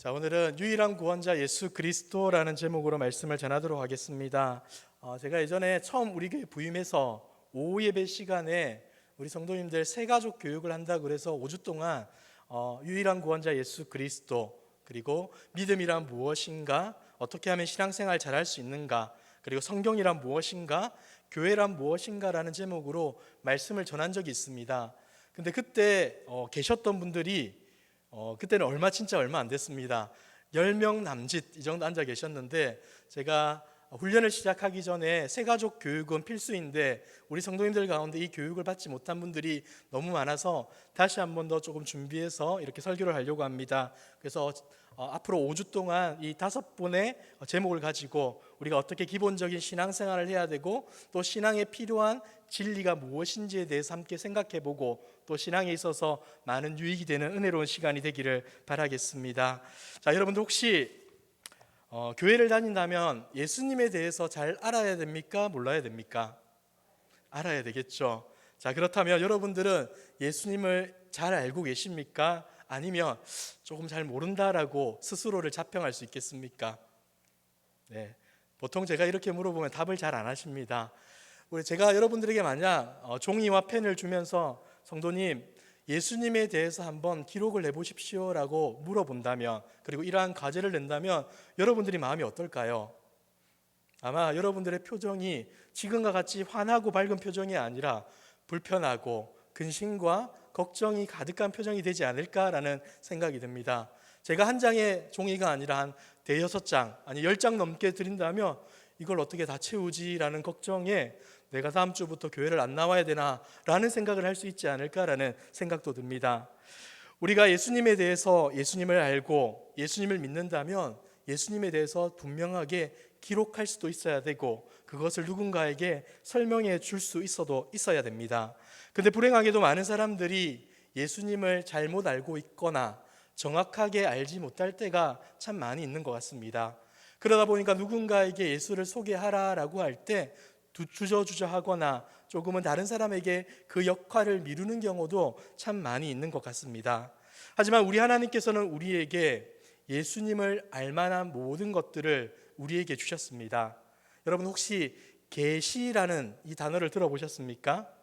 자, 오늘은 유일한 구원자 예수 그리스도라는 제목으로 말씀을 전하도록 하겠습니다. 제가 예전에 처음 우리 교회 부임해서 오후 예배 시간에 우리 성도님들 새가족 교육을 한다고 그래서 5주 동안 유일한 구원자 예수 그리스도, 그리고 믿음이란 무엇인가, 어떻게 하면 신앙생활 잘할 수 있는가, 그리고 성경이란 무엇인가, 교회란 무엇인가라는 제목으로 말씀을 전한 적이 있습니다. 근데 그때 계셨던 분들이 그때는 진짜 얼마 안 됐습니다. 10명 남짓 이 정도 앉아 계셨는데, 제가 훈련을 시작하기 전에 새가족 교육은 필수인데 우리 성도님들 가운데 이 교육을 받지 못한 분들이 너무 많아서 다시 한 번 더 조금 준비해서 이렇게 설교를 하려고 합니다. 그래서 앞으로 5주 동안 이 5분의 제목을 가지고 우리가 어떻게 기본적인 신앙생활을 해야 되고, 또 신앙에 필요한 진리가 무엇인지에 대해서 함께 생각해보고, 또 신앙에 있어서 많은 유익이 되는 은혜로운 시간이 되기를 바라겠습니다. 자, 여러분들 혹시 교회를 다닌다면 예수님에 대해서 잘 알아야 됩니까? 몰라야 됩니까? 알아야 되겠죠. 자, 그렇다면 여러분들은 예수님을 잘 알고 계십니까? 아니면 조금 잘 모른다라고 스스로를 자평할 수 있겠습니까? 네, 보통 제가 이렇게 물어보면 답을 잘 안 하십니다. 제가 여러분들에게 만약 종이와 펜을 주면서 성도님, 예수님에 대해서 한번 기록을 해보십시오 라고 물어본다면, 그리고 이러한 과제를 낸다면 여러분들이 마음이 어떨까요? 아마 여러분들의 표정이 지금과 같이 환하고 밝은 표정이 아니라 불편하고 근심과 걱정이 가득한 표정이 되지 않을까라는 생각이 듭니다. 제가 한 장의 종이가 아니라 한 대여섯 장, 아니 10장 넘게 드린다면 이걸 어떻게 다 채우지라는 걱정에 내가 다음 주부터 교회를 안 나와야 되나 라는 생각을 할 수 있지 않을까라는 생각도 듭니다. 우리가 예수님에 대해서, 예수님을 알고 예수님을 믿는다면 예수님에 대해서 분명하게 기록할 수도 있어야 되고, 그것을 누군가에게 설명해 줄 수 있어야 됩니다. 근데 불행하게도 많은 사람들이 예수님을 잘못 알고 있거나 정확하게 알지 못할 때가 참 많이 있는 것 같습니다. 그러다 보니까 누군가에게 예수를 소개하라라고 할 때 주저주저 하거나 조금은 다른 사람에게 그 역할을 미루는 경우도 참 많이 있는 것 같습니다. 하지만 우리 하나님께서는 우리에게 예수님을 알만한 모든 것들을 우리에게 주셨습니다. 여러분 혹시 계시라는 이 단어를 들어보셨습니까?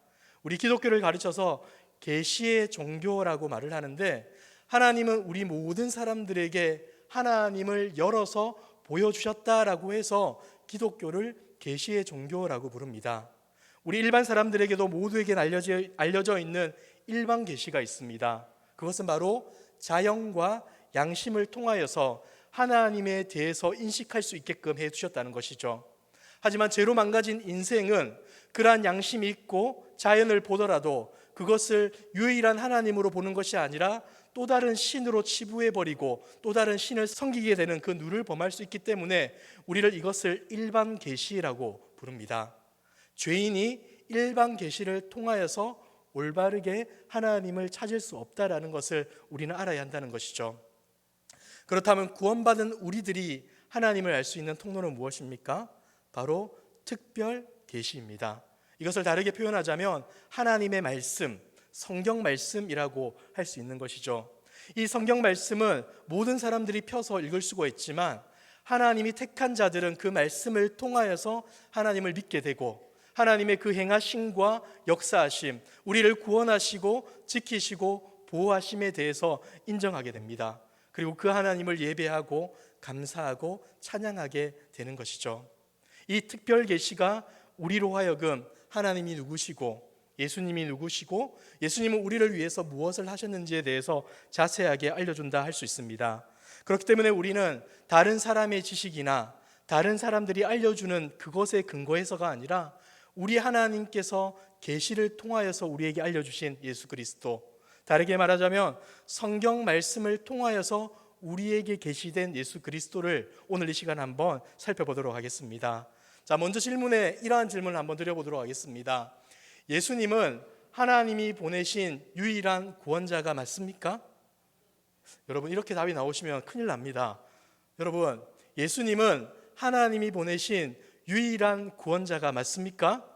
우리 기독교를 가르쳐서 계시의 종교라고 말을 하는데, 하나님은 우리 모든 사람들에게 하나님을 열어서 보여주셨다라고 해서 기독교를 계시의 종교라고 부릅니다. 우리 일반 사람들에게도 모두에게 알려져 있는 일반 계시가 있습니다. 그것은 바로 자연과 양심을 통하여서 하나님에 대해서 인식할 수 있게끔 해주셨다는 것이죠. 하지만 죄로 망가진 인생은 그러한 양심이 있고 자연을 보더라도 그것을 유일한 하나님으로 보는 것이 아니라 또 다른 신으로 치부해버리고 또 다른 신을 섬기게 되는 그 누를 범할 수 있기 때문에 우리를 이것을 일반 계시라고 부릅니다. 죄인이 일반 계시를 통하여서 올바르게 하나님을 찾을 수 없다라는 것을 우리는 알아야 한다는 것이죠. 그렇다면 구원받은 우리들이 하나님을 알 수 있는 통로는 무엇입니까? 바로 특별 계시입니다. 이것을 다르게 표현하자면 하나님의 말씀, 성경 말씀이라고 할 수 있는 것이죠. 이 성경 말씀은 모든 사람들이 펴서 읽을 수가 있지만 하나님이 택한 자들은 그 말씀을 통하여서 하나님을 믿게 되고, 하나님의 그 행하심과 역사하심, 우리를 구원하시고 지키시고 보호하심에 대해서 인정하게 됩니다. 그리고 그 하나님을 예배하고 감사하고 찬양하게 되는 것이죠. 이 특별 계시가 우리로 하여금 하나님이 누구시고 예수님이 누구시고 예수님은 우리를 위해서 무엇을 하셨는지에 대해서 자세하게 알려준다 할 수 있습니다. 그렇기 때문에 우리는 다른 사람의 지식이나 다른 사람들이 알려주는 그것에 근거해서가 아니라 우리 하나님께서 계시를 통하여서 우리에게 알려주신 예수 그리스도, 다르게 말하자면 성경 말씀을 통하여서 우리에게 계시된 예수 그리스도를 오늘 이 시간 한번 살펴보도록 하겠습니다. 자, 먼저 이러한 질문을 한번 드려보도록 하겠습니다. 예수님은 하나님이 보내신 유일한 구원자가 맞습니까? 여러분, 이렇게 답이 나오시면 큰일 납니다. 여러분, 예수님은 하나님이 보내신 유일한 구원자가 맞습니까?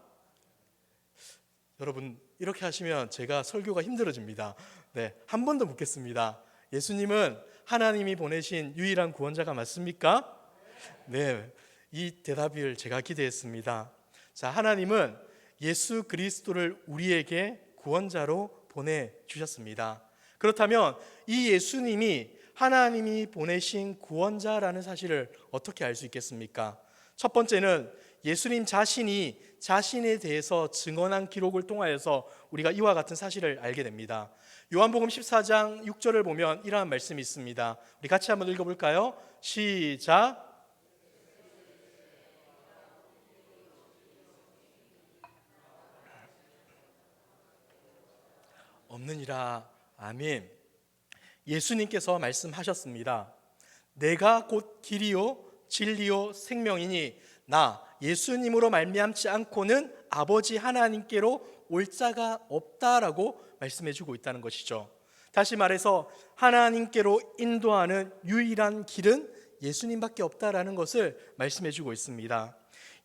여러분, 이렇게 하시면 제가 설교가 힘들어집니다. 네, 한 번 더 묻겠습니다. 예수님은 하나님이 보내신 유일한 구원자가 맞습니까? 네, 이 대답을 제가 기대했습니다. 자, 하나님은 예수 그리스도를 우리에게 구원자로 보내주셨습니다. 그렇다면 이 예수님이 하나님이 보내신 구원자라는 사실을 어떻게 알 수 있겠습니까? 첫 번째는 예수님 자신이 자신에 대해서 증언한 기록을 통하여서 우리가 이와 같은 사실을 알게 됩니다. 요한복음 14장 6절을 보면 이러한 말씀이 있습니다. 우리 같이 한번 읽어볼까요? 시작. 없느니라. 아멘. 예수님께서 말씀하셨습니다. 내가 곧 길이요 진리요 생명이니 나 예수님으로 말미암지 않고는 아버지 하나님께로 올 자가 없다라고 말씀해 주고 있다는 것이죠. 다시 말해서 하나님께로 인도하는 유일한 길은 예수님밖에 없다라는 것을 말씀해 주고 있습니다.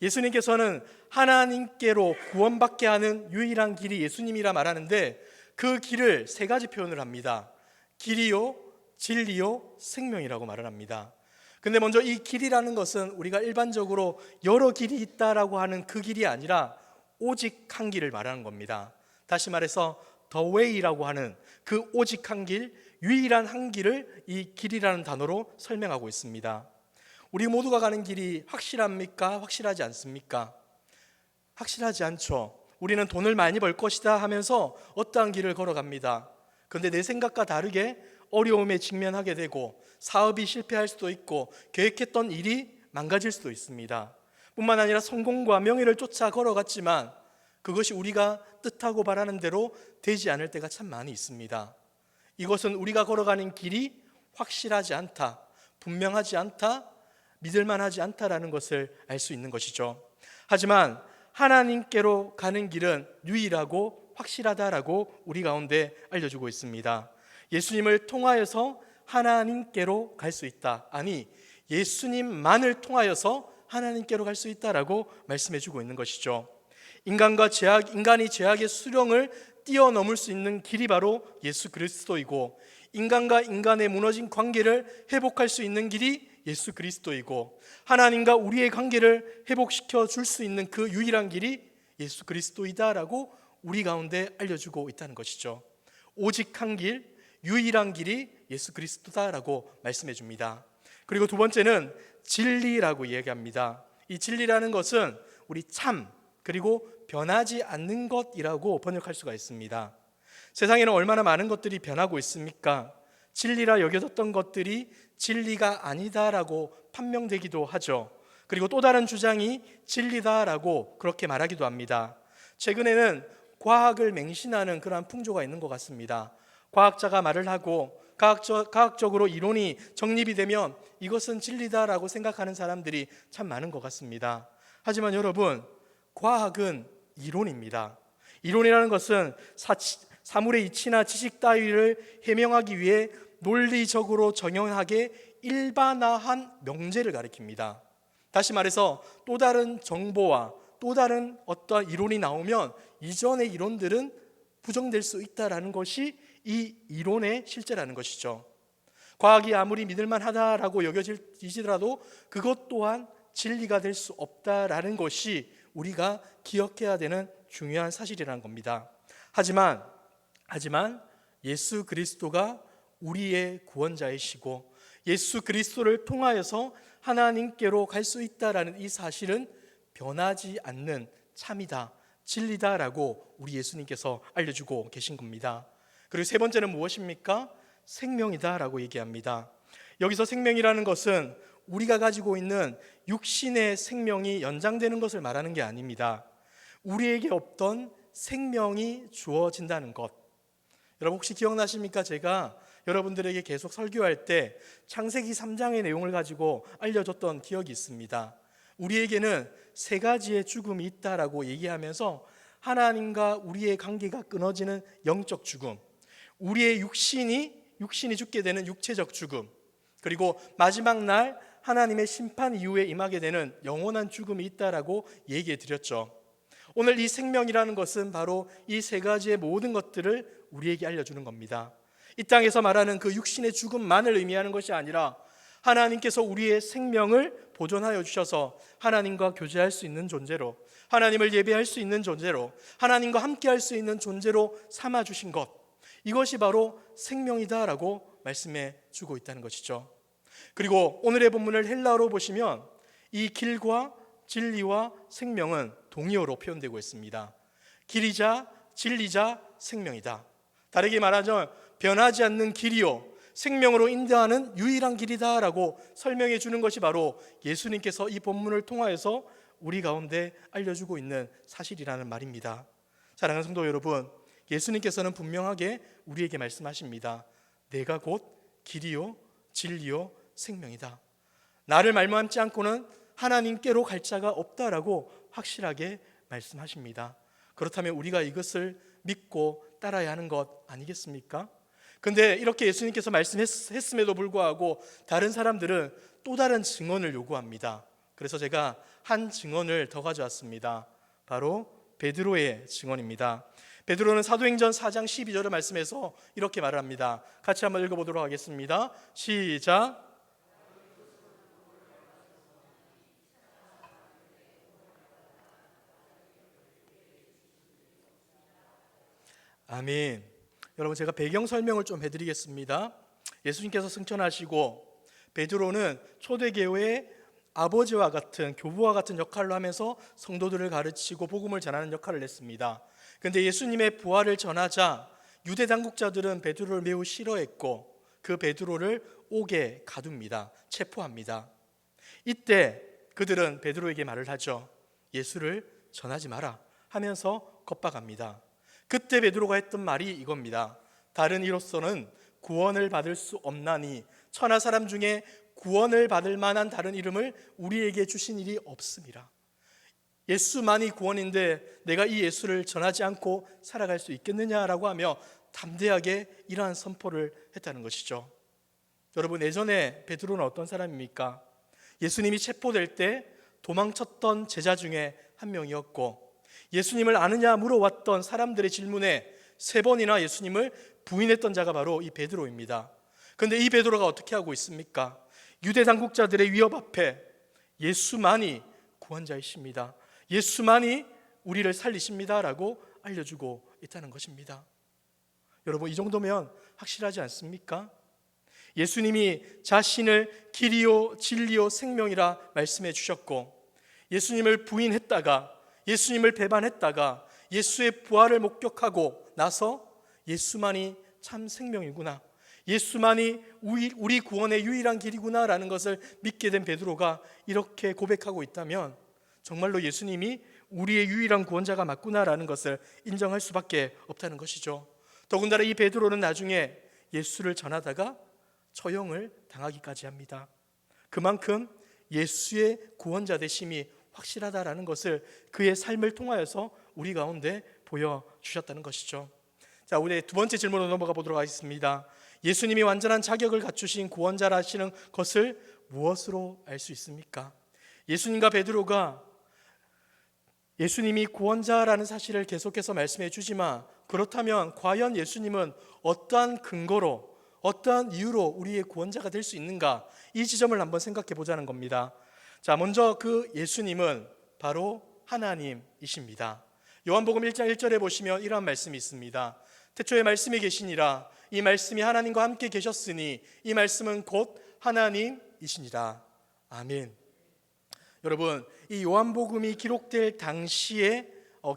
예수님께서는 하나님께로 구원받게 하는 유일한 길이 예수님이라 말하는데 그 길을 세 가지 표현을 합니다. 길이요 진리요 생명이라고 말을 합니다. 근데 먼저 이 길이라는 것은 우리가 일반적으로 여러 길이 있다라고 하는 그 길이 아니라 오직 한 길을 말하는 겁니다. 다시 말해서 the way라고 하는 그 오직 한 길, 유일한 한 길을 이 길이라는 단어로 설명하고 있습니다. 우리 모두가 가는 길이 확실합니까? 확실하지 않습니까? 확실하지 않죠. 우리는 돈을 많이 벌 것이다 하면서 어떠한 길을 걸어갑니다. 그런데 내 생각과 다르게 어려움에 직면하게 되고 사업이 실패할 수도 있고 계획했던 일이 망가질 수도 있습니다. 뿐만 아니라 성공과 명예를 쫓아 걸어갔지만 그것이 우리가 뜻하고 바라는 대로 되지 않을 때가 참 많이 있습니다. 이것은 우리가 걸어가는 길이 확실하지 않다, 분명하지 않다, 믿을만하지 않다라는 것을 알 수 있는 것이죠. 하지만 하나님께로 가는 길은 유일하고 확실하다라고 우리 가운데 알려주고 있습니다. 예수님을 통하여서 하나님께로 갈 수 있다. 아니, 예수님만을 통하여서 하나님께로 갈 수 있다라고 말씀해 주고 있는 것이죠. 인간이 죄악의 수령을 뛰어넘을 수 있는 길이 바로 예수 그리스도이고, 인간과 인간의 무너진 관계를 회복할 수 있는 길이 예수 그리스도이고, 하나님과 우리의 관계를 회복시켜 줄 수 있는 그 유일한 길이 예수 그리스도이다라고 우리 가운데 알려주고 있다는 것이죠. 오직 한 길, 유일한 길이 예수 그리스도다라고 말씀해 줍니다. 그리고 두 번째는 진리라고 이야기합니다. 이 진리라는 것은 우리 참 그리고 변하지 않는 것이라고 번역할 수가 있습니다. 세상에는 얼마나 많은 것들이 변하고 있습니까? 진리라 여겨졌던 것들이 진리가 아니다라고 판명되기도 하죠. 그리고 또 다른 주장이 진리다라고 그렇게 말하기도 합니다. 최근에는 과학을 맹신하는 그러한 풍조가 있는 것 같습니다. 과학자가 말을 하고 과학적으로 이론이 정립이 되면 이것은 진리다라고 생각하는 사람들이 참 많은 것 같습니다. 하지만 여러분, 과학은 이론입니다. 이론이라는 것은 사물의 이치나 지식 따위를 해명하기 위해 논리적으로 정형하게 일반화한 명제를 가리킵니다. 다시 말해서 또 다른 정보와 또 다른 어떠한 이론이 나오면 이전의 이론들은 부정될 수 있다는 것이 이 이론의 실제라는 것이죠. 과학이 아무리 믿을만하다라고 여겨지더라도 그것 또한 진리가 될 수 없다라는 것이 우리가 기억해야 되는 중요한 사실이라는 겁니다. 하지만 예수 그리스도가 우리의 구원자이시고 예수 그리스도를 통하여서 하나님께로 갈 수 있다라는 이 사실은 변하지 않는 참이다, 진리다라고 우리 예수님께서 알려주고 계신 겁니다. 그리고 세 번째는 무엇입니까? 생명이다라고 얘기합니다. 여기서 생명이라는 것은 우리가 가지고 있는 육신의 생명이 연장되는 것을 말하는 게 아닙니다. 우리에게 없던 생명이 주어진다는 것. 여러분 혹시 기억나십니까? 제가 여러분들에게 계속 설교할 때 창세기 3장의 내용을 가지고 알려줬던 기억이 있습니다. 우리에게는 세 가지의 죽음이 있다라고 얘기하면서 하나님과 우리의 관계가 끊어지는 영적 죽음, 우리의 육신이 죽게 되는 육체적 죽음, 그리고 마지막 날 하나님의 심판 이후에 임하게 되는 영원한 죽음이 있다라고 얘기해 드렸죠. 오늘 이 생명이라는 것은 바로 이 세 가지의 모든 것들을 우리에게 알려주는 겁니다. 이 땅에서 말하는 그 육신의 죽음만을 의미하는 것이 아니라 하나님께서 우리의 생명을 보존하여 주셔서 하나님과 교제할 수 있는 존재로, 하나님을 예배할 수 있는 존재로, 하나님과 함께할 수 있는 존재로 삼아 주신 것, 이것이 바로 생명이다라고 말씀해 주고 있다는 것이죠. 그리고 오늘의 본문을 헬라어로 보시면 이 길과 진리와 생명은 동의어로 표현되고 있습니다. 길이자 진리자 생명이다. 다르게 말하자면 변하지 않는 길이요 생명으로 인도하는 유일한 길이다라고 설명해 주는 것이 바로 예수님께서 이 본문을 통하여서 우리 가운데 알려주고 있는 사실이라는 말입니다. 사랑하는 성도 여러분, 예수님께서는 분명하게 우리에게 말씀하십니다. 내가 곧 길이요 진리요 생명이다. 나를 말미암지 않고는 하나님께로 갈 자가 없다라고 확실하게 말씀하십니다. 그렇다면 우리가 이것을 믿고 따라야 하는 것 아니겠습니까? 근데 이렇게 예수님께서 말씀했음에도 불구하고 다른 사람들은 또 다른 증언을 요구합니다. 그래서 제가 한 증언을 더 가져왔습니다. 바로 베드로의 증언입니다. 베드로는 사도행전 4장 12절의 말씀에서 이렇게 말을 합니다. 같이 한번 읽어보도록 하겠습니다. 시작. 아멘. 여러분, 제가 배경 설명을 좀 해드리겠습니다. 예수님께서 승천하시고 베드로는 초대교회의 아버지와 같은, 교부와 같은 역할로 하면서 성도들을 가르치고 복음을 전하는 역할을 했습니다. 그런데 예수님의 부활을 전하자 유대 당국자들은 베드로를 매우 싫어했고 그 베드로를 옥에 가둡니다. 체포합니다. 이때 그들은 베드로에게 말을 하죠. 예수를 전하지 마라 하면서 겁박합니다. 그때 베드로가 했던 말이 이겁니다. 다른 이로서는 구원을 받을 수 없나니 천하 사람 중에 구원을 받을 만한 다른 이름을 우리에게 주신 일이 없습니다. 예수만이 구원인데 내가 이 예수를 전하지 않고 살아갈 수 있겠느냐라고 하며 담대하게 이러한 선포를 했다는 것이죠. 여러분, 예전에 베드로는 어떤 사람입니까? 예수님이 체포될 때 도망쳤던 제자 중에 한 명이었고 예수님을 아느냐 물어왔던 사람들의 질문에 3번이나 예수님을 부인했던 자가 바로 이 베드로입니다. 그런데 이 베드로가 어떻게 하고 있습니까? 유대 당국자들의 위협 앞에 예수만이 구원자이십니다, 예수만이 우리를 살리십니다라고 알려주고 있다는 것입니다. 여러분, 이 정도면 확실하지 않습니까? 예수님이 자신을 길이요 진리요 생명이라 말씀해 주셨고 예수님을 부인했다가 예수님을 배반했다가 예수의 부활을 목격하고 나서 예수만이 참 생명이구나, 예수만이 우리 구원의 유일한 길이구나라는 것을 믿게 된 베드로가 이렇게 고백하고 있다면 정말로 예수님이 우리의 유일한 구원자가 맞구나라는 것을 인정할 수밖에 없다는 것이죠. 더군다나 이 베드로는 나중에 예수를 전하다가 처형을 당하기까지 합니다. 그만큼 예수의 구원자 되심이 확실하다라는 것을 그의 삶을 통하여서 우리 가운데 보여주셨다는 것이죠. 자, 우리 두 번째 질문으로 넘어가 보도록 하겠습니다. 예수님이 완전한 자격을 갖추신 구원자라시는 것을 무엇으로 알 수 있습니까? 예수님과 베드로가 예수님이 구원자라는 사실을 계속해서 말씀해 주지만 그렇다면 과연 예수님은 어떠한 근거로 어떠한 이유로 우리의 구원자가 될 수 있는가? 이 지점을 한번 생각해 보자는 겁니다. 자, 먼저 그 예수님은 바로 하나님이십니다. 요한복음 1장 1절에 보시면 이러한 말씀이 있습니다. 태초에 말씀이 계시니라. 이 말씀이 하나님과 함께 계셨으니 이 말씀은 곧 하나님이시니라. 아멘. 여러분, 이 요한복음이 기록될 당시에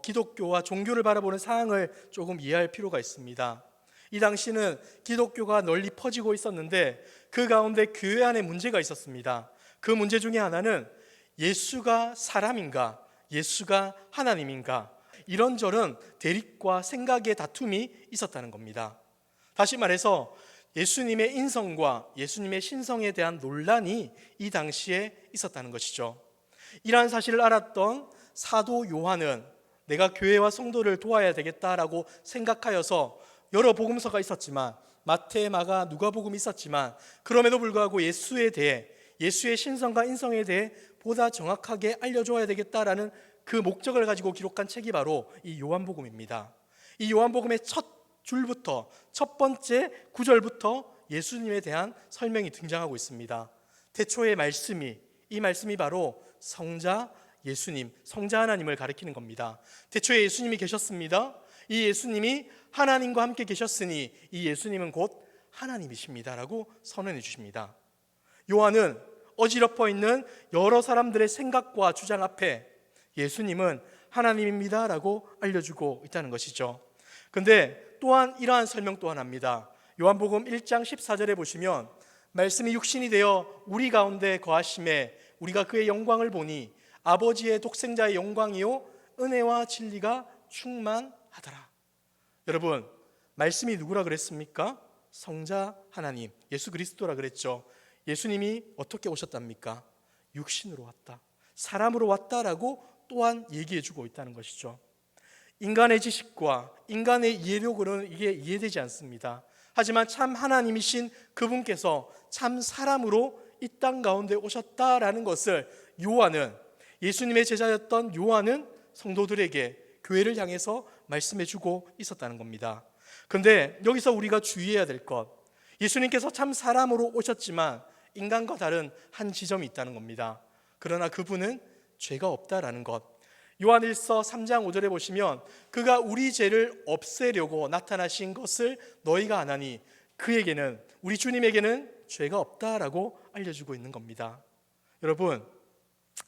기독교와 종교를 바라보는 상황을 조금 이해할 필요가 있습니다. 이 당시는 기독교가 널리 퍼지고 있었는데 그 가운데 교회 안에 문제가 있었습니다. 그 문제 중에 하나는 예수가 사람인가, 예수가 하나님인가, 이런저런 대립과 생각의 다툼이 있었다는 겁니다. 다시 말해서 예수님의 인성과 예수님의 신성에 대한 논란이 이 당시에 있었다는 것이죠. 이러한 사실을 알았던 사도 요한은 내가 교회와 성도를 도와야 되겠다라고 생각하여서 여러 복음서가 있었지만 마태, 마가, 누가복음이 있었지만 그럼에도 불구하고 예수에 대해 예수의 신성과 인성에 대해 보다 정확하게 알려줘야 되겠다라는 그 목적을 가지고 기록한 책이 바로 이 요한복음입니다. 이 요한복음의 첫 줄부터 첫 번째 구절부터 예수님에 대한 설명이 등장하고 있습니다. 태초의 말씀이, 이 말씀이 바로 성자 예수님, 성자 하나님을 가리키는 겁니다. 태초에 예수님이 계셨습니다. 이 예수님이 하나님과 함께 계셨으니 이 예수님은 곧 하나님이십니다 라고 선언해 주십니다. 요한은 어지럽어 있는 여러 사람들의 생각과 주장 앞에 예수님은 하나님입니다 라고 알려주고 있다는 것이죠. 그런데 또한 이러한 설명 또한 합니다. 요한복음 1장 14절에 보시면 말씀이 육신이 되어 우리 가운데 거하심에 우리가 그의 영광을 보니 아버지의 독생자의 영광이요 은혜와 진리가 충만하더라. 여러분, 말씀이 누구라 그랬습니까? 성자 하나님, 예수 그리스도라 그랬죠. 예수님이 어떻게 오셨답니까? 육신으로 왔다, 사람으로 왔다라고 또한 얘기해주고 있다는 것이죠. 인간의 지식과 인간의 이해력으로는 이게 이해되지 않습니다. 하지만 참 하나님이신 그분께서 참 사람으로 이 땅 가운데 오셨다라는 것을 요한은, 예수님의 제자였던 요한은 성도들에게, 교회를 향해서 말씀해주고 있었다는 겁니다. 그런데 여기서 우리가 주의해야 될 것, 예수님께서 참 사람으로 오셨지만 인간과 다른 한 지점이 있다는 겁니다. 그러나 그분은 죄가 없다라는 것. 요한일서 3장 5절에 보시면 그가 우리 죄를 없애려고 나타나신 것을 너희가 아나니 그에게는, 우리 주님에게는 죄가 없다라고 알려주고 있는 겁니다. 여러분,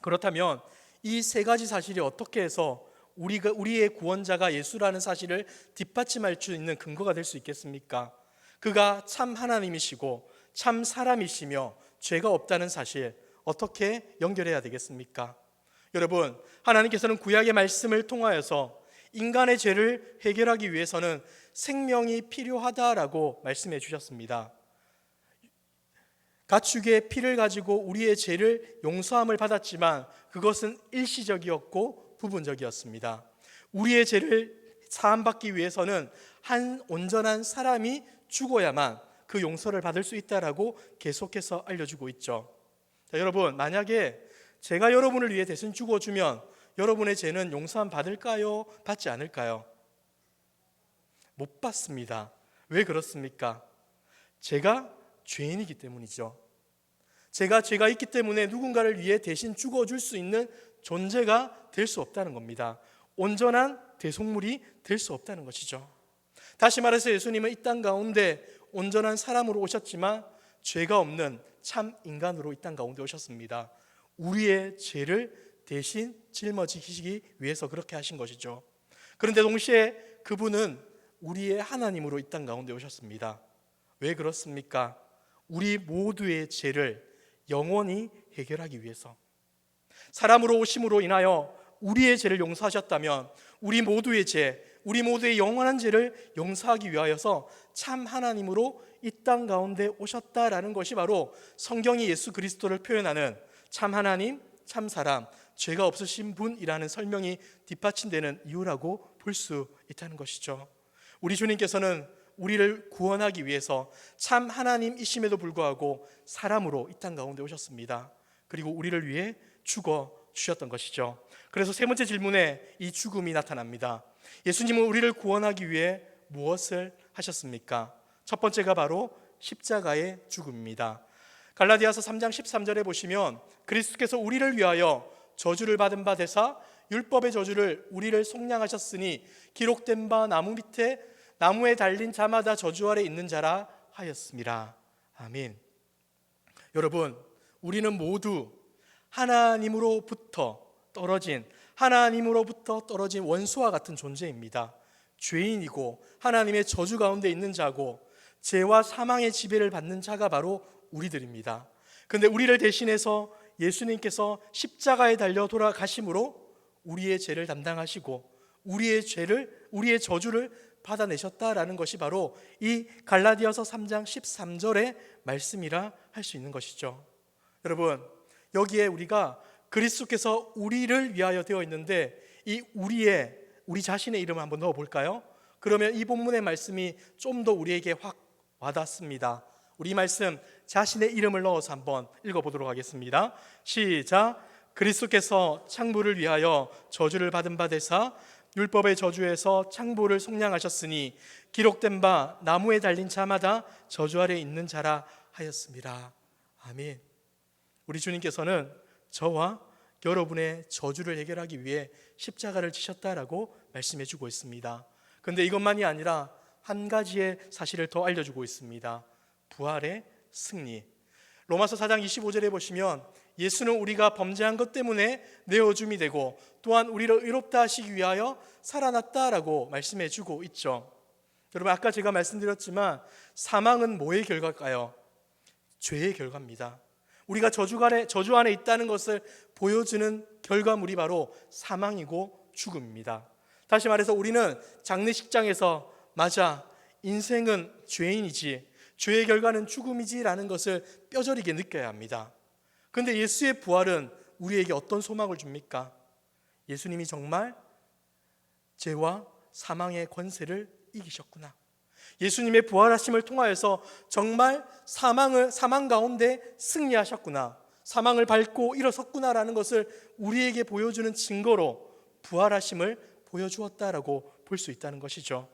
그렇다면 이 세 가지 사실이 어떻게 해서 우리의 구원자가 예수라는 사실을 뒷받침할 수 있는 근거가 될 수 있겠습니까? 그가 참 하나님이시고 참 사람이시며 죄가 없다는 사실, 어떻게 연결해야 되겠습니까? 여러분, 하나님께서는 구약의 말씀을 통하여서 인간의 죄를 해결하기 위해서는 생명이 필요하다라고 말씀해 주셨습니다. 가축의 피를 가지고 우리의 죄를 용서함을 받았지만 그것은 일시적이었고 부분적이었습니다. 우리의 죄를 사함받기 위해서는 한 온전한 사람이 죽어야만 그 용서를 받을 수 있다라고 계속해서 알려주고 있죠. 자, 여러분, 만약에 제가 여러분을 위해 대신 죽어주면 여러분의 죄는 용서함 받을까요? 받지 않을까요? 못 받습니다. 왜 그렇습니까? 제가 죄인이기 때문이죠. 제가 죄가 있기 때문에 누군가를 위해 대신 죽어줄 수 있는 존재가 될 수 없다는 겁니다. 온전한 대속물이 될 수 없다는 것이죠. 다시 말해서 예수님은 이 땅 가운데 온전한 사람으로 오셨지만 죄가 없는 참 인간으로 이 땅 가운데 오셨습니다. 우리의 죄를 대신 짊어지시기 위해서 그렇게 하신 것이죠. 그런데 동시에 그분은 우리의 하나님으로 이 땅 가운데 오셨습니다. 왜 그렇습니까? 우리 모두의 죄를 영원히 해결하기 위해서. 사람으로 오심으로 인하여 우리의 죄를 용서하셨다면 우리 모두의 죄, 우리 모두의 영원한 죄를 용서하기 위하여서 참 하나님으로 이 땅 가운데 오셨다라는 것이 바로 성경이 예수 그리스도를 표현하는 참 하나님, 참 사람, 죄가 없으신 분이라는 설명이 뒷받침되는 이유라고 볼 수 있다는 것이죠. 우리 주님께서는 우리를 구원하기 위해서 참 하나님이심에도 불구하고 사람으로 이 땅 가운데 오셨습니다. 그리고 우리를 위해 죽어 주셨던 것이죠. 그래서 세 번째 질문에 이 죽음이 나타납니다. 예수님은 우리를 구원하기 위해 무엇을 하셨습니까? 첫 번째가 바로 십자가의 죽음입니다. 갈라디아서 3장 13절에 보시면 그리스도께서 우리를 위하여 저주를 받은 바 되사 율법의 저주를 우리를 속량하셨으니 기록된 바 나무 밑에 나무에 달린 자마다 저주 아래 있는 자라 하였습니다. 아멘. 여러분, 우리는 모두 하나님으로부터 떨어진 원수와 같은 존재입니다. 죄인이고 하나님의 저주 가운데 있는 자고 죄와 사망의 지배를 받는 자가 바로 우리들입니다. 그런데 우리를 대신해서 예수님께서 십자가에 달려 돌아가심으로 우리의 죄를 담당하시고 우리의 저주를 받아내셨다라는 것이 바로 이 갈라디아서 3장 13절의 말씀이라 할 수 있는 것이죠. 여러분, 여기에 우리가 그리스도께서 우리를 위하여 되어 있는데 이 우리 자신의 이름을 한번 넣어 볼까요? 그러면 이 본문의 말씀이 좀 더 우리에게 확 와닿습니다. 우리 말씀 자신의 이름을 넣어서 한번 읽어보도록 하겠습니다. 시작. 그리스도께서 창부를 위하여 저주를 받은 바 되사 율법의 저주에서 창보를 속량하셨으니 기록된 바 나무에 달린 자마다 저주 아래 있는 자라 하였습니다. 아멘. 우리 주님께서는 저와 여러분의 저주를 해결하기 위해 십자가를 지셨다라고 말씀해 주고 있습니다. 그런데 이것만이 아니라 한 가지의 사실을 더 알려주고 있습니다. 부활의 승리. 로마서 4장 25절에 보시면 예수는 우리가 범죄한 것 때문에 내어줌이 되고 또한 우리를 의롭다 하시기 위하여 살아났다라고 말씀해 주고 있죠. 여러분, 아까 제가 말씀드렸지만 사망은 뭐의 결과일까요? 죄의 결과입니다. 우리가 저주 안에 있다는 것을 보여주는 결과물이 바로 사망이고 죽음입니다. 다시 말해서 우리는 장례식장에서 맞아, 인생은 죄인이지, 죄의 결과는 죽음이지라는 것을 뼈저리게 느껴야 합니다. 그런데 예수의 부활은 우리에게 어떤 소망을 줍니까? 예수님이 정말 죄와 사망의 권세를 이기셨구나. 예수님의 부활하심을 통하여서 정말 사망 가운데 승리하셨구나. 사망을 밟고 일어섰구나라는 것을 우리에게 보여주는 증거로 부활하심을 보여주었다라고 볼 수 있다는 것이죠.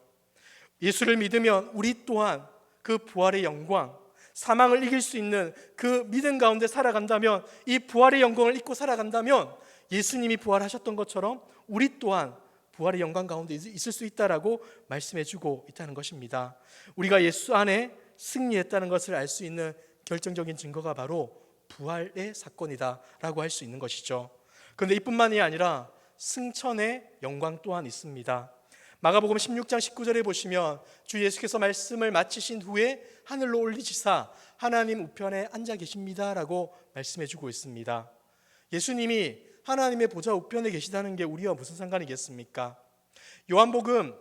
예수를 믿으면 우리 또한 그 부활의 영광, 사망을 이길 수 있는 그 믿음 가운데 살아간다면, 이 부활의 영광을 잊고 살아간다면 예수님이 부활하셨던 것처럼 우리 또한 부활의 영광 가운데 있을 수 있다라고 말씀해 주고 있다는 것입니다. 우리가 예수 안에 승리했다는 것을 알 수 있는 결정적인 증거가 바로 부활의 사건이다라고 할 수 있는 것이죠. 그런데 이뿐만이 아니라 승천의 영광 또한 있습니다. 마가복음 16장 19절에 보시면 주 예수께서 말씀을 마치신 후에 하늘로 올리시사 하나님 우편에 앉아 계십니다라고 말씀해 주고 있습니다. 예수님이 하나님의 보좌 우편에 계시다는 게 우리와 무슨 상관이겠습니까? 요한복음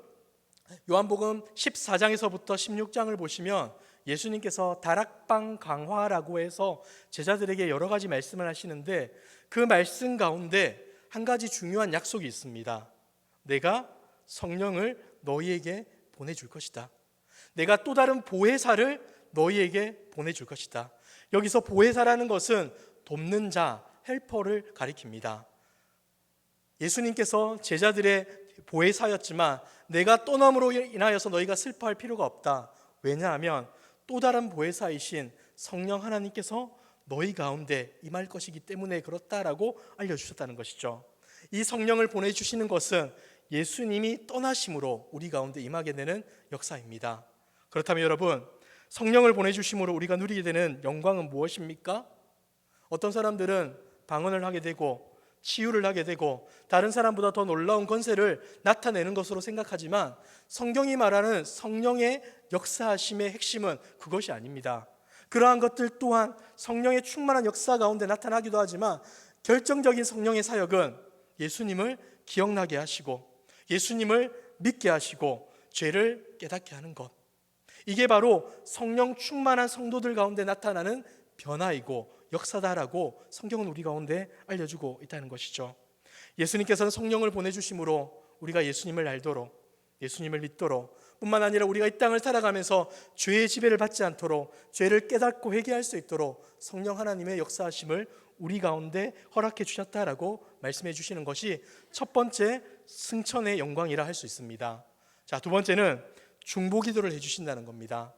14장에서부터 16장을 보시면 예수님께서 다락방 강화라고 해서 제자들에게 여러 가지 말씀을 하시는데, 그 말씀 가운데 한 가지 중요한 약속이 있습니다. 내가 성령을 너희에게 보내줄 것이다. 내가 또 다른 보혜사를 너희에게 보내줄 것이다. 여기서 보혜사라는 것은 돕는 자, 헬퍼를 가리킵니다. 예수님께서 제자들의 보혜사였지만 내가 떠남으로 인하여서 너희가 슬퍼할 필요가 없다. 왜냐하면 또 다른 보혜사이신 성령 하나님께서 너희 가운데 임할 것이기 때문에 그렇다라고 알려주셨다는 것이죠. 이 성령을 보내주시는 것은 예수님이 떠나심으로 우리 가운데 임하게 되는 역사입니다. 그렇다면 여러분, 성령을 보내주심으로 우리가 누리게 되는 영광은 무엇입니까? 어떤 사람들은 방언을 하게 되고 치유를 하게 되고 다른 사람보다 더 놀라운 권세를 나타내는 것으로 생각하지만, 성경이 말하는 성령의 역사하심의 핵심은 그것이 아닙니다. 그러한 것들 또한 성령의 충만한 역사 가운데 나타나기도 하지만, 결정적인 성령의 사역은 예수님을 기억나게 하시고 예수님을 믿게 하시고 죄를 깨닫게 하는 것, 이게 바로 성령 충만한 성도들 가운데 나타나는 변화이고 역사다라고 성경은 우리 가운데 알려주고 있다는 것이죠. 예수님께서는 성령을 보내주심으로 우리가 예수님을 알도록, 예수님을 믿도록, 뿐만 아니라 우리가 이 땅을 살아가면서 죄의 지배를 받지 않도록, 죄를 깨닫고 회개할 수 있도록 성령 하나님의 역사하심을 우리 가운데 허락해 주셨다라고 말씀해 주시는 것이 첫 번째 승천의 영광이라 할 수 있습니다. 자, 두 번째는 중보기도를 해주신다는 겁니다.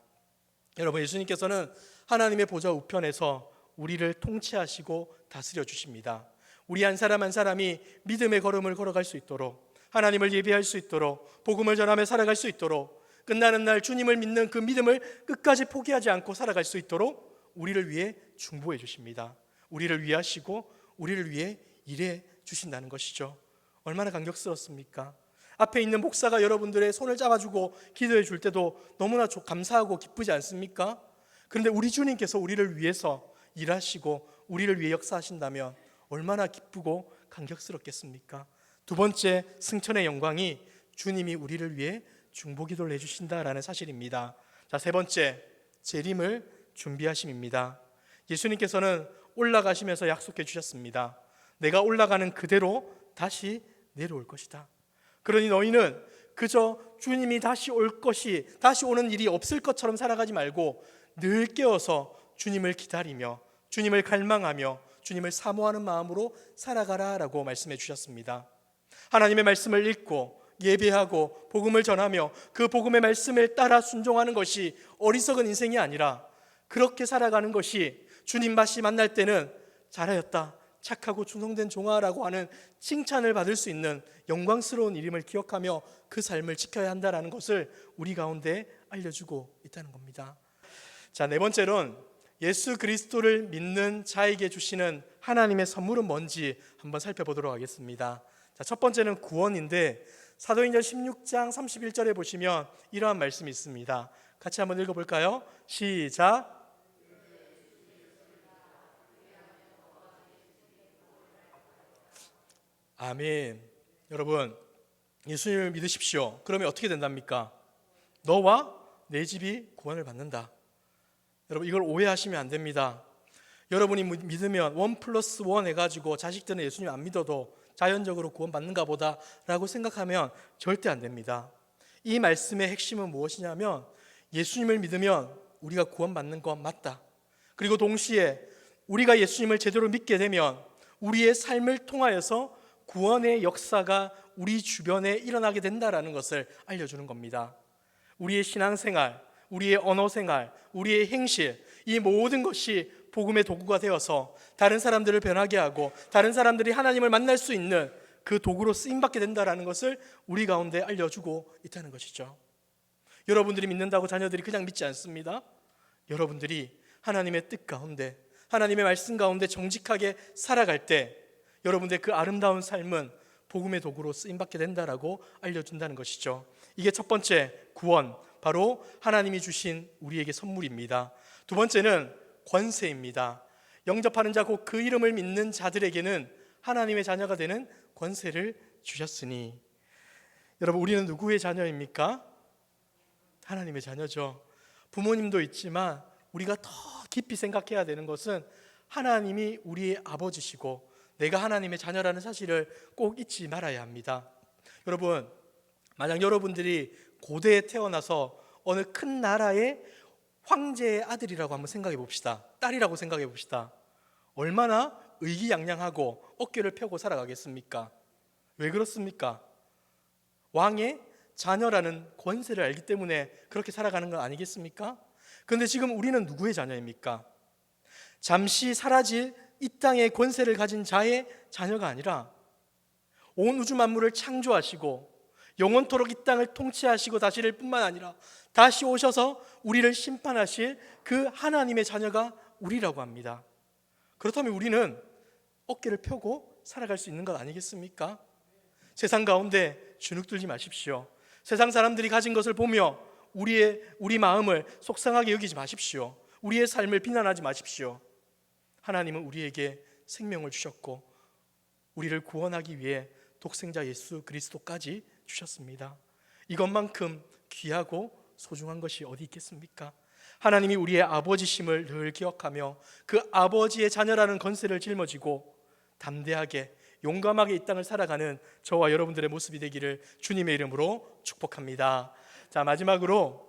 여러분, 예수님께서는 하나님의 보좌 우편에서 우리를 통치하시고 다스려 주십니다. 우리 한 사람 한 사람이 믿음의 걸음을 걸어갈 수 있도록, 하나님을 예배할 수 있도록, 복음을 전하며 살아갈 수 있도록, 끝나는 날 주님을 믿는 그 믿음을 끝까지 포기하지 않고 살아갈 수 있도록 우리를 위해 중보해 주십니다. 우리를 위하시고 우리를 위해 일해 주신다는 것이죠. 얼마나 감격스럽습니까? 앞에 있는 목사가 여러분들의 손을 잡아주고 기도해 줄 때도 너무나 감사하고 기쁘지 않습니까? 그런데 우리 주님께서 우리를 위해서 일하시고 우리를 위해 역사하신다면 얼마나 기쁘고 감격스럽겠습니까? 두 번째 승천의 영광이 주님이 우리를 위해 중보기도를 해주신다라는 사실입니다. 자, 세 번째, 재림을 준비하심입니다. 예수님께서는 올라가시면서 약속해 주셨습니다. 내가 올라가는 그대로 다시 내려올 것이다. 그러니 너희는 그저 주님이 다시 오는 일이 없을 것처럼 살아가지 말고 늘 깨어서 주님을 기다리며 주님을 갈망하며 주님을 사모하는 마음으로 살아가라라고 말씀해 주셨습니다. 하나님의 말씀을 읽고 예배하고 복음을 전하며 그 복음의 말씀을 따라 순종하는 것이 어리석은 인생이 아니라 그렇게 살아가는 것이 주님 다시 만날 때는 잘하였다, 착하고 충성된 종아라고 하는 칭찬을 받을 수 있는 영광스러운 일임을 기억하며 그 삶을 지켜야 한다는 것을 우리 가운데 알려주고 있다는 겁니다. 자, 네 번째로는 예수 그리스도를 믿는 자에게 주시는 하나님의 선물은 뭔지 한번 살펴보도록 하겠습니다. 자, 첫 번째는 구원인데 사도행전 16장 31절에 보시면 이러한 말씀이 있습니다. 같이 한번 읽어볼까요? 시작. 아멘. 여러분, 예수님을 믿으십시오. 그러면 어떻게 된답니까? 너와 내 집이 구원을 받는다. 여러분, 이걸 오해하시면 안 됩니다. 여러분이 믿으면 1+1 해가지고 자식들은 예수님 안 믿어도 자연적으로 구원받는가 보다 라고 생각하면 절대 안 됩니다. 이 말씀의 핵심은 무엇이냐면 예수님을 믿으면 우리가 구원받는 건 맞다. 그리고 동시에 우리가 예수님을 제대로 믿게 되면 우리의 삶을 통하여서 구원의 역사가 우리 주변에 일어나게 된다라는 것을 알려주는 겁니다. 우리의 신앙생활, 우리의 언어생활, 우리의 행실, 이 모든 것이 복음의 도구가 되어서 다른 사람들을 변하게 하고 다른 사람들이 하나님을 만날 수 있는 그 도구로 쓰임받게 된다는 것을 우리 가운데 알려주고 있다는 것이죠. 여러분들이 믿는다고 자녀들이 그냥 믿지 않습니다. 여러분들이 하나님의 뜻 가운데, 하나님의 말씀 가운데 정직하게 살아갈 때 여러분들의 그 아름다운 삶은 복음의 도구로 쓰임받게 된다라고 알려준다는 것이죠. 이게 첫 번째 구원, 바로 하나님이 주신 우리에게 선물입니다. 두 번째는 권세입니다. 영접하는 자 곧 그 이름을 믿는 자들에게는 하나님의 자녀가 되는 권세를 주셨으니. 여러분, 우리는 누구의 자녀입니까? 하나님의 자녀죠. 부모님도 있지만 우리가 더 깊이 생각해야 되는 것은 하나님이 우리의 아버지시고 내가 하나님의 자녀라는 사실을 꼭 잊지 말아야 합니다. 여러분, 만약 여러분들이 고대에 태어나서 어느 큰 나라의 황제의 아들이라고 한번 생각해 봅시다. 딸이라고 생각해 봅시다. 얼마나 의기양양하고 어깨를 펴고 살아가겠습니까? 왜 그렇습니까? 왕의 자녀라는 권세를 알기 때문에 그렇게 살아가는 건 아니겠습니까? 그런데 지금 우리는 누구의 자녀입니까? 잠시 사라질 이 땅의 권세를 가진 자의 자녀가 아니라 온 우주 만물을 창조하시고 영원토록 이 땅을 통치하시고 다스릴 뿐만 아니라 다시 오셔서 우리를 심판하실 그 하나님의 자녀가 우리라고 합니다. 그렇다면 우리는 어깨를 펴고 살아갈 수 있는 것 아니겠습니까? 세상 가운데 주눅들지 마십시오. 세상 사람들이 가진 것을 보며 우리 마음을 속상하게 여기지 마십시오. 우리의 삶을 비난하지 마십시오. 하나님은 우리에게 생명을 주셨고 우리를 구원하기 위해 독생자 예수 그리스도까지 주셨습니다. 이것만큼 귀하고 소중한 것이 어디 있겠습니까? 하나님이 우리의 아버지심을 늘 기억하며 그 아버지의 자녀라는 권세를 짊어지고 담대하게 용감하게 이 땅을 살아가는 저와 여러분들의 모습이 되기를 주님의 이름으로 축복합니다. 자, 마지막으로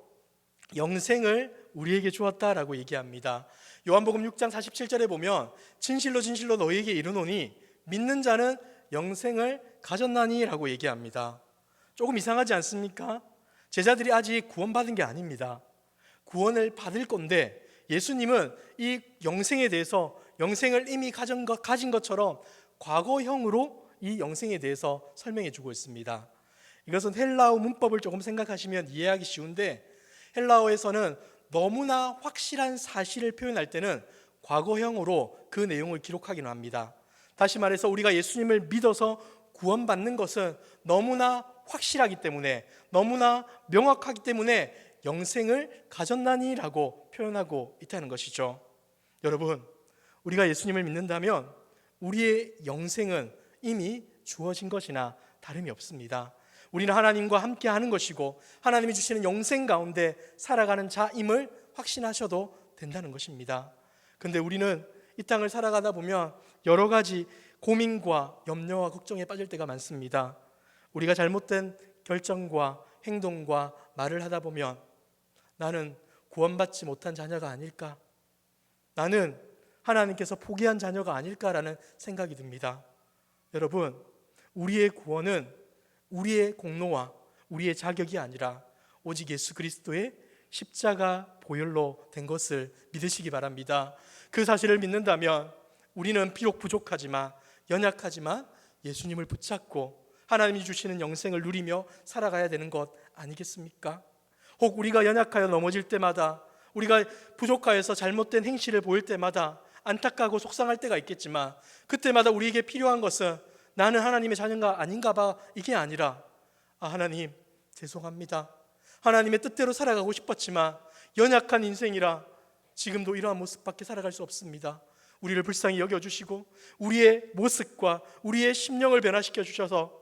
영생을 우리에게 주었다라고 얘기합니다. 요한복음 6장 47절에 보면 진실로 진실로 너희에게 이르노니 믿는 자는 영생을 가졌나니 라고 얘기합니다. 조금 이상하지 않습니까? 제자들이 아직 구원받은 게 아닙니다. 구원을 받을 건데 예수님은 이 영생에 대해서 영생을 이미 가진 것처럼 과거형으로 이 영생에 대해서 설명해 주고 있습니다. 이것은 헬라어 문법을 조금 생각하시면 이해하기 쉬운데 헬라어에서는 너무나 확실한 사실을 표현할 때는 과거형으로 그 내용을 기록하기는 합니다. 다시 말해서 우리가 예수님을 믿어서 구원받는 것은 너무나 확실하기 때문에 너무나 명확하기 때문에 영생을 가졌나니라고 표현하고 있다는 것이죠. 여러분, 우리가 예수님을 믿는다면 우리의 영생은 이미 주어진 것이나 다름이 없습니다. 우리는 하나님과 함께 하는 것이고 하나님이 주시는 영생 가운데 살아가는 자임을 확신하셔도 된다는 것입니다. 그런데 우리는 이 땅을 살아가다 보면 여러 가지 고민과 염려와 걱정에 빠질 때가 많습니다. 우리가 잘못된 결정과 행동과 말을 하다 보면 나는 구원받지 못한 자녀가 아닐까? 나는 하나님께서 포기한 자녀가 아닐까라는 생각이 듭니다. 여러분, 우리의 구원은 우리의 공로와 우리의 자격이 아니라 오직 예수 그리스도의 십자가 보혈로 된 것을 믿으시기 바랍니다. 그 사실을 믿는다면 우리는 비록 부족하지만 연약하지만 예수님을 붙잡고 하나님이 주시는 영생을 누리며 살아가야 되는 것 아니겠습니까? 혹 우리가 연약하여 넘어질 때마다, 우리가 부족하여서 잘못된 행실을 보일 때마다 안타까고 속상할 때가 있겠지만, 그때마다 우리에게 필요한 것은 나는 하나님의 자녀가 아닌가 봐, 이게 아니라 하나님 죄송합니다, 하나님의 뜻대로 살아가고 싶었지만 연약한 인생이라 지금도 이러한 모습밖에 살아갈 수 없습니다. 우리를 불쌍히 여겨주시고 우리의 모습과 우리의 심령을 변화시켜 주셔서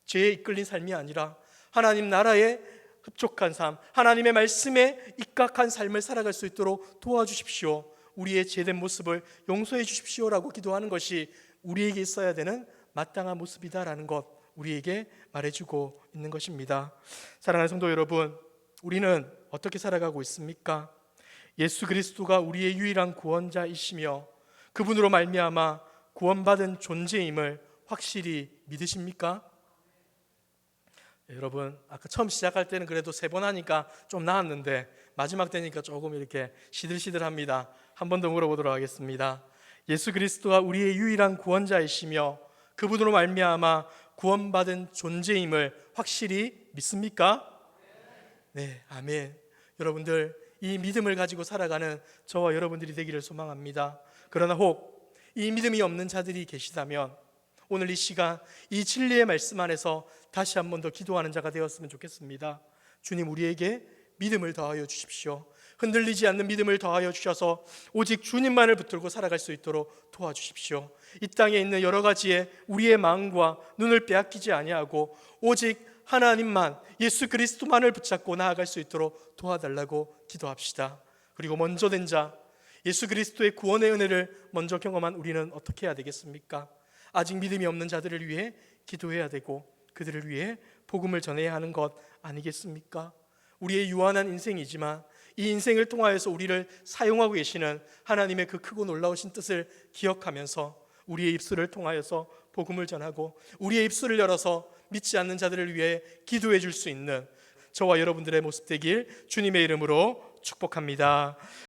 죄에 이끌린 삶이 아니라 하나님 나라에 흡족한 삶, 하나님의 말씀에 입각한 삶을 살아갈 수 있도록 도와주십시오. 우리의 죄된 모습을 용서해 주십시오라고 기도하는 것이 우리에게 있어야 되는 마땅한 모습이다라는 것, 우리에게 말해주고 있는 것입니다. 사랑하는 성도 여러분, 우리는 어떻게 살아가고 있습니까? 예수 그리스도가 우리의 유일한 구원자이시며 그분으로 말미암아 구원받은 존재임을 확실히 믿으십니까? 여러분, 아까 처음 시작할 때는 그래도 3번 하니까 좀 나았는데 마지막 되니까 조금 이렇게 시들시들합니다. 한 번 더 물어보도록 하겠습니다. 예수 그리스도가 우리의 유일한 구원자이시며 그분으로 말미암아 구원받은 존재임을 확실히 믿습니까? 네, 아멘. 여러분들, 이 믿음을 가지고 살아가는 저와 여러분들이 되기를 소망합니다. 그러나 혹 이 믿음이 없는 자들이 계시다면 오늘 이 시간 이 진리의 말씀 안에서 다시 한 번 더 기도하는 자가 되었으면 좋겠습니다. 주님, 우리에게 믿음을 더하여 주십시오. 흔들리지 않는 믿음을 더하여 주셔서 오직 주님만을 붙들고 살아갈 수 있도록 도와주십시오. 이 땅에 있는 여러 가지의 우리의 마음과 눈을 빼앗기지 아니하고 오직 하나님만, 예수 그리스도만을 붙잡고 나아갈 수 있도록 도와달라고 기도합시다. 그리고 먼저 된 자, 예수 그리스도의 구원의 은혜를 먼저 경험한 우리는 어떻게 해야 되겠습니까? 아직 믿음이 없는 자들을 위해 기도해야 되고 그들을 위해 복음을 전해야 하는 것 아니겠습니까? 우리의 유한한 인생이지만 이 인생을 통하여서 우리를 사용하고 계시는 하나님의 그 크고 놀라우신 뜻을 기억하면서 우리의 입술을 통하여서 복음을 전하고 우리의 입술을 열어서 믿지 않는 자들을 위해 기도해 줄 수 있는 저와 여러분들의 모습 되길 주님의 이름으로 축복합니다.